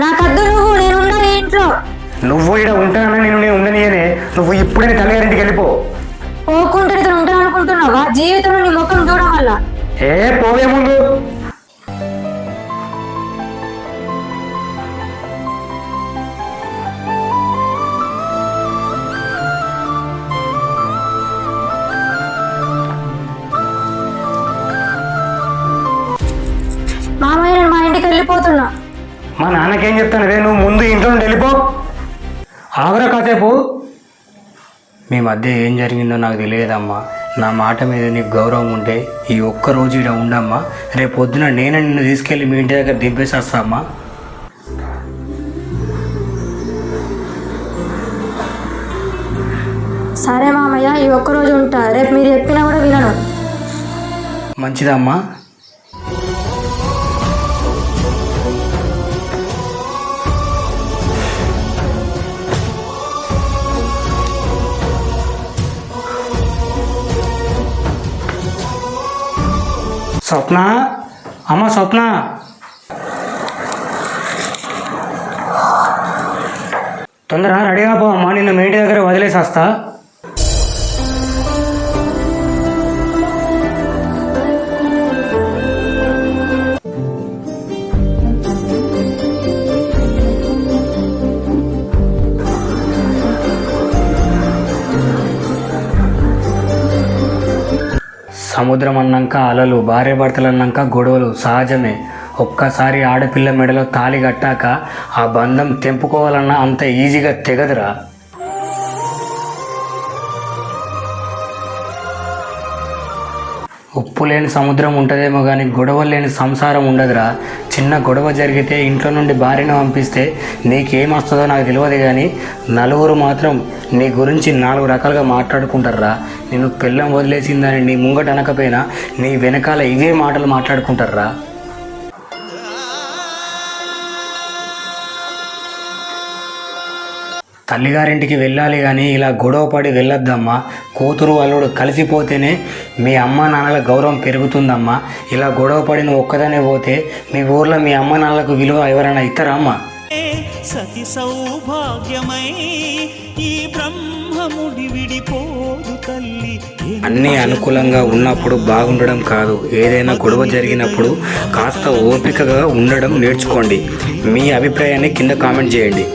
నాకద్దు, నేను ఉండను ఇంట్లో. నువ్వు ఇక్కడ ఉంటానని నేను ఉండనియనే. నువ్వు ఇప్పుడే తల్లిగారింటికి వెళ్ళిపో. పోకుంటే ఇతను ఉంటాను అనుకుంటున్నావా? జీవితంలో నీ ముఖం చూడడం వల్ల. పోవే ముందు. మామయ్య, నేను మా ఇంటికి వెళ్ళిపోతున్నా. మా నాన్నకేం చెప్తాను రే, నువ్వు ముందు ఇంట్లో నుండి వెళ్ళిపో. ఆగరా కాసేపు. మీ మధ్య ఏం జరిగిందో నాకు తెలియదమ్మా. నా మాట మీద నీకు గౌరవం ఉంటే ఈ ఒక్కరోజు ఇక్కడ ఉండమ్మా. రేపు పొద్దున నేను నిన్ను తీసుకెళ్ళి మీ ఇంటి దగ్గర దింపేసి వస్తామ్మా. సరే మామయ్య, ఈ ఒక్కరోజు ఉంటా. రేపు మీరు చెప్పినా కూడా వినను. మంచిదమ్మా. స్వప్న, అమ్మ స్వప్న, తొందరగా రెడీగా పో అమ్మా. నిన్ను మీ ఇంటి దగ్గర వదిలేసి వస్తా. సముద్రం అన్నాక అలలు, భార్య భర్తలు అన్నాక గొడవలు సహజమే. ఒక్కసారి ఆడపిల్ల మెడలో తాళి కట్టాక ఆ బంధం తెంపుకోవాలన్నా అంత ఈజీగా తెగదురా. ఉప్పు లేని సముద్రం ఉంటుందేమో కానీ గొడవ లేని సంసారం ఉండదురా. చిన్న గొడవ జరిగితే ఇంట్లో నుండి భార్యను పంపిస్తే నీకేమొస్తుందో నాకు తెలియదు, కానీ నలుగురు మాత్రం నీ గురించి 4 రకాలుగా మాట్లాడుకుంటారా. నేను పిల్లం వదిలేసిందని నీ ముంగట అనకపోయినా నీ వెనకాల ఇవే మాటలు మాట్లాడుకుంటారా. తల్లిగారింటికి వెళ్ళాలి కానీ ఇలా గొడవ పడి వెళ్ళొద్దమ్మా. కూతురు అల్లుడు కలిసిపోతేనే మీ అమ్మ నాన్నల గౌరవం పెరుగుతుందమ్మా. ఇలా గొడవ పడి నువ్వు ఒక్కదానే పోతే మీ ఊర్లో మీ అమ్మ నాన్నలకు విలువ ఎవరైనా ఇస్తారా అమ్మా? సతి సౌభాగ్యమై ఈ బ్రహ్మముడి విడిపోదు తల్లి. అన్నీ అనుకూలంగా ఉన్నప్పుడు బాగుండడం కాదు, ఏదైనా గొడవ జరిగినప్పుడు కాస్త ఓపికగా ఉండడం నేర్చుకోండి. మీ అభిప్రాయాన్ని కింద కామెంట్ చేయండి.